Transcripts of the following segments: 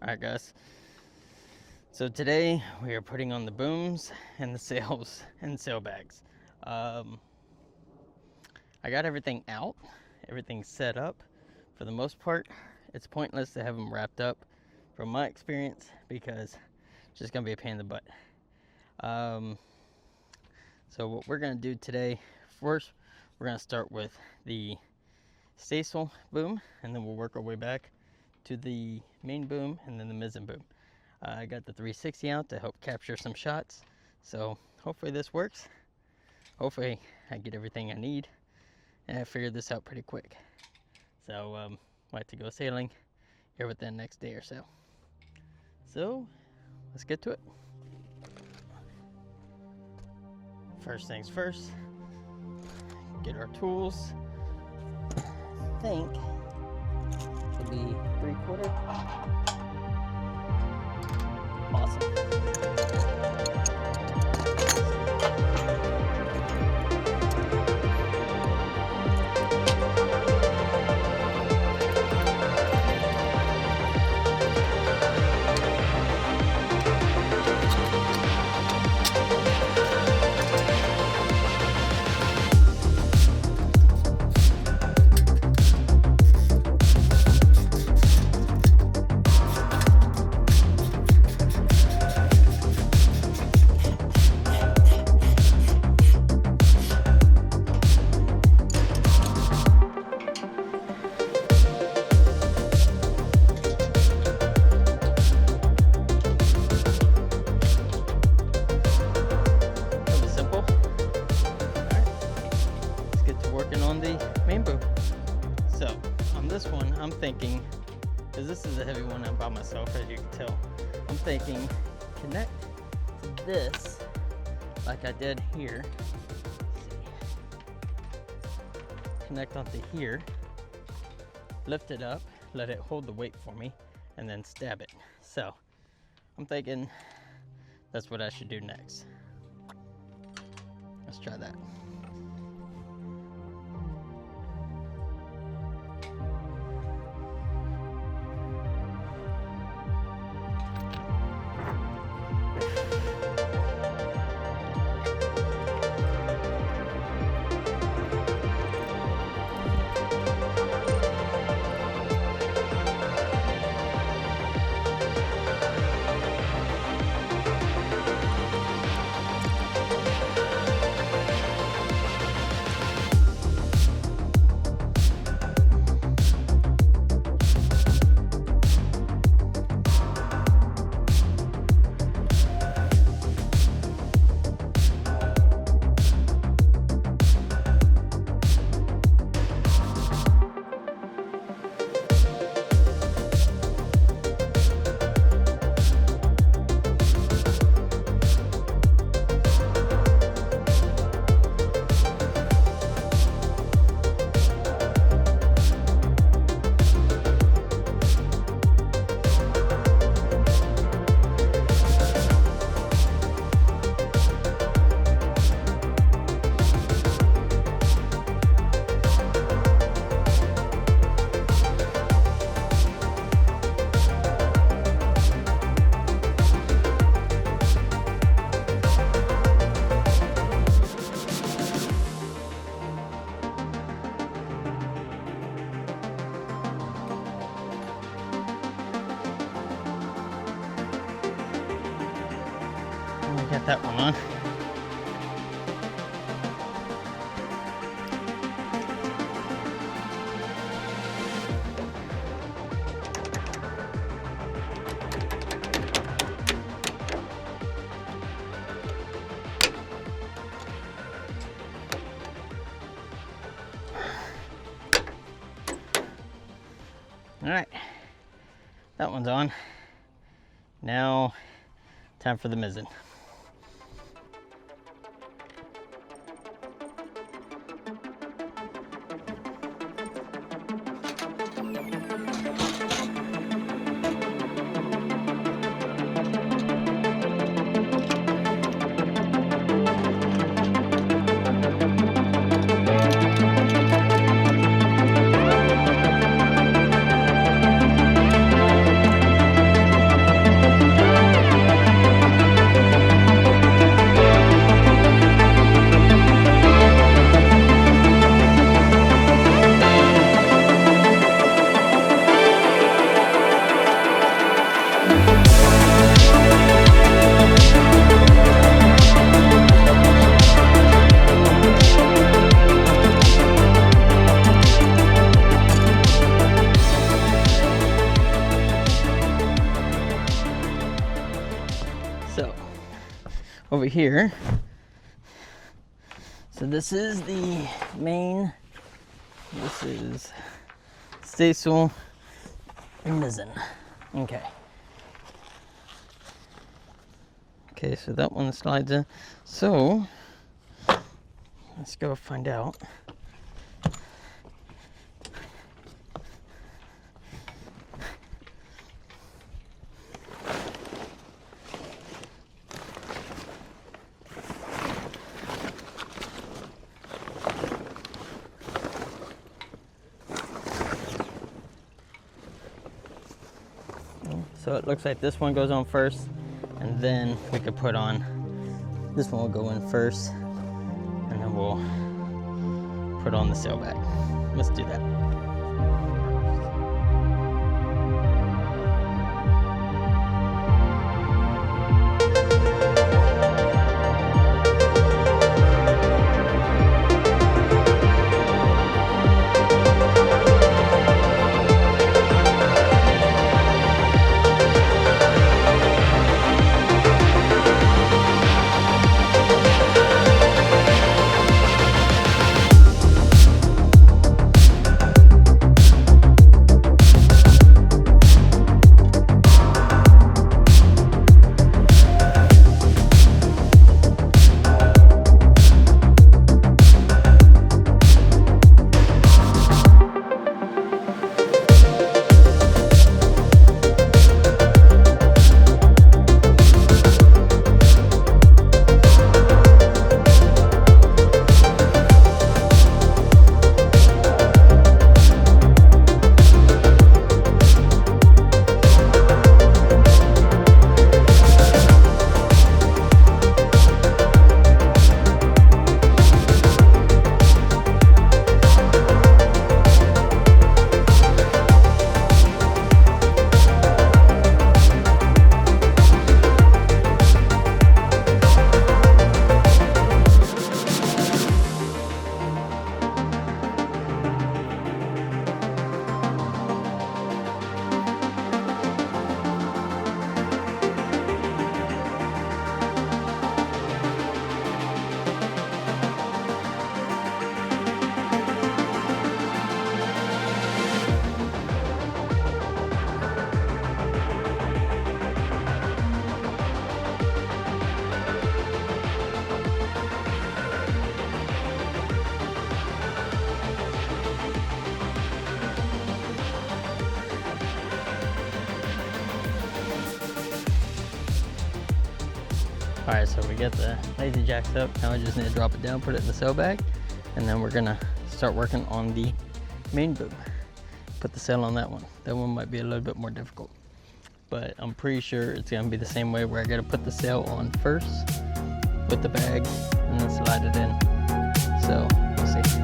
Alright guys, so today we are putting on the booms and the sails and sail bags. I got everything out, everything set up. For the most part, it's pointless to have them wrapped up from my experience because it's just going to be a pain in the butt. So what we're going to do today, first we're going to start with the staysail boom, and then we'll work our way back to the main boom and then the mizzen boom. I got the 360 out to help capture some shots, so hopefully this works. Hopefully I get everything I need, and I figured this out pretty quick. So I like to go sailing here within the next day or so. So let's get to it. First things first, get our tools. I think it'll be 3/4. Awesome. I'm thinking, because this is a heavy one, I'm by myself, as you can tell. I'm thinking connect this like I did here. Connect onto here, lift it up, let it hold the weight for me, and then stab it. So I'm thinking that's what I should do next. Let's try that. Got that one on. All right, that one's on. Now, time for the mizzen. over here. So this is the main, this is staysail and mizzen. Okay. Okay, so that one slides in. So let's go find out. So it looks like this one goes on first, and then we could put on, this one will go in first, and then we'll put on the sailback. Let's do that. Alright, so we get the lazy jacks up. Now I just need to drop it down, put it in the sail bag, and then we're gonna start working on the main boom. Put the sail on that one. That one might be a little bit more difficult, but I'm pretty sure it's gonna be the same way where I gotta put the sail on first with the bag and then slide it in. So we'll see.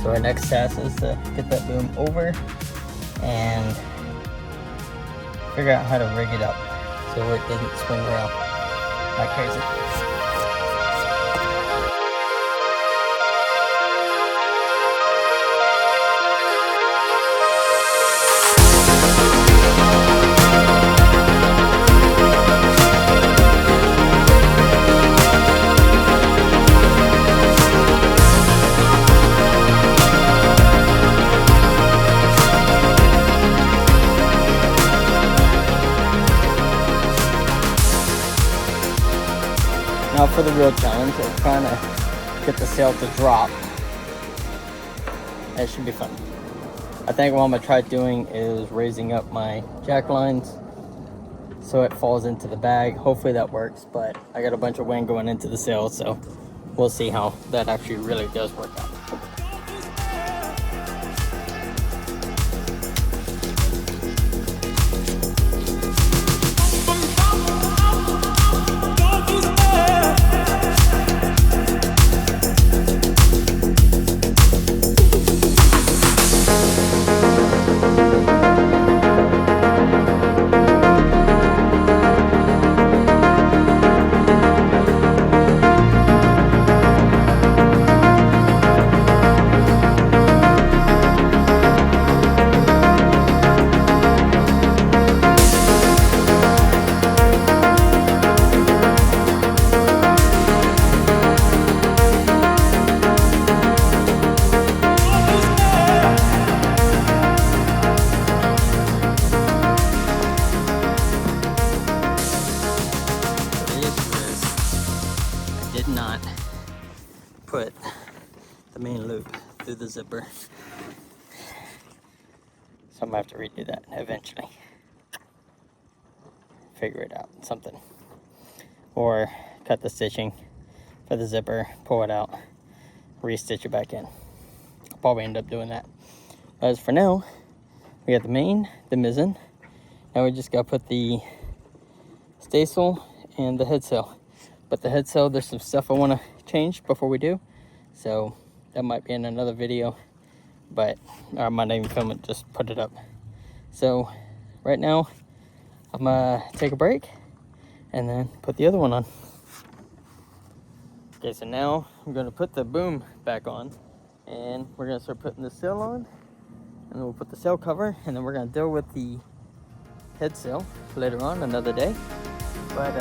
So our next task is to get that boom over and figure out how to rig it up so it doesn't swing around like crazy. Now for the real challenge of trying to get the sail to drop. That should be fun. I think what I'm gonna try doing is raising up my jack lines so it falls into the bag. Hopefully that works, but I got a bunch of wind going into the sail, so we'll see how that actually really does work out. Not put the main loop through the zipper, so I'm gonna have to redo that eventually. Figure it out, something, or cut the stitching for the zipper, pull it out, re-stitch it back in. I'll probably end up doing that. As for now, we got the main, the mizzen. Now we just gotta put the staysail and the head sail. But the head sail, there's some stuff I want to change before we do, so that might be in another video, but I might not even film it, just put it up. So right now I'm gonna take a break and then put the other one on. Okay, so now I'm gonna put the boom back on, and we're gonna start putting the sail on, and then we'll put the sail cover, and then we're gonna deal with the head sail later on another day. But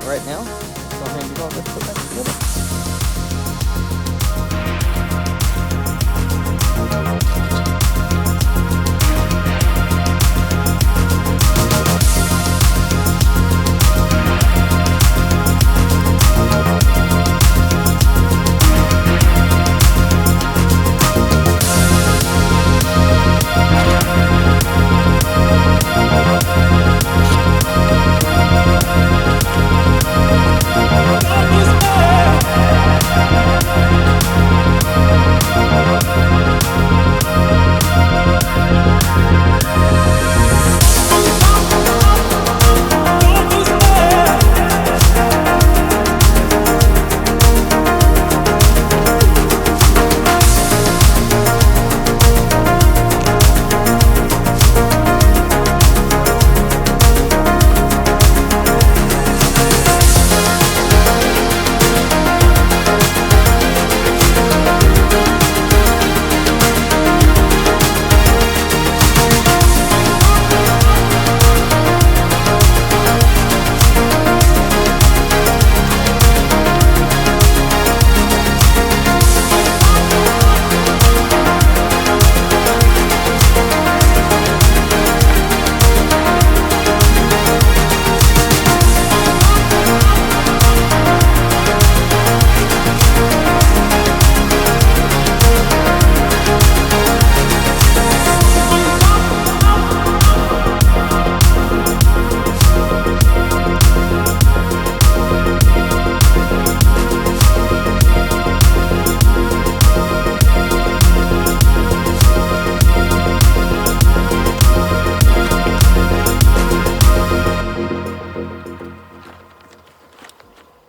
right now, go ahead and let's put that together.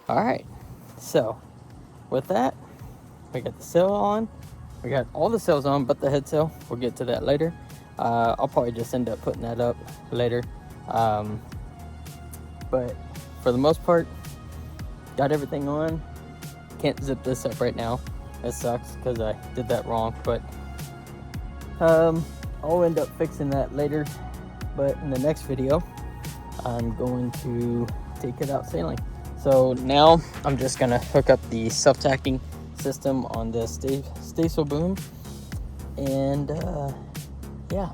All right, so with that, we got the sail on, we got all the sails on but the head sail. We'll get to that later. I'll probably just end up putting that up later. But for the most part, got everything on. Can't zip this up right now. It sucks because I did that wrong, but I'll end up fixing that later. But in the next video, I'm going to take it out sailing. So now I'm just gonna hook up the self-tacking system on the staysail boom, and yeah,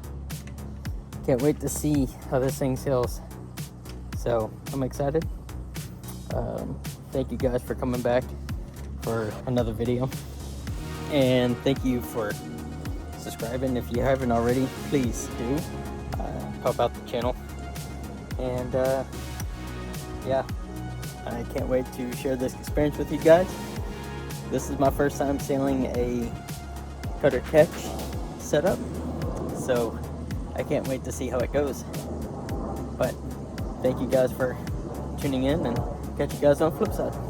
can't wait to see how this thing sails. So I'm excited. Thank you guys for coming back for another video, and thank you for subscribing. If you haven't already, please do help out the channel. And yeah, I can't wait to share this experience with you guys. This is my first time sailing a cutter catch setup, so I can't wait to see how it goes. But thank you guys for tuning in, and catch you guys on the flip side.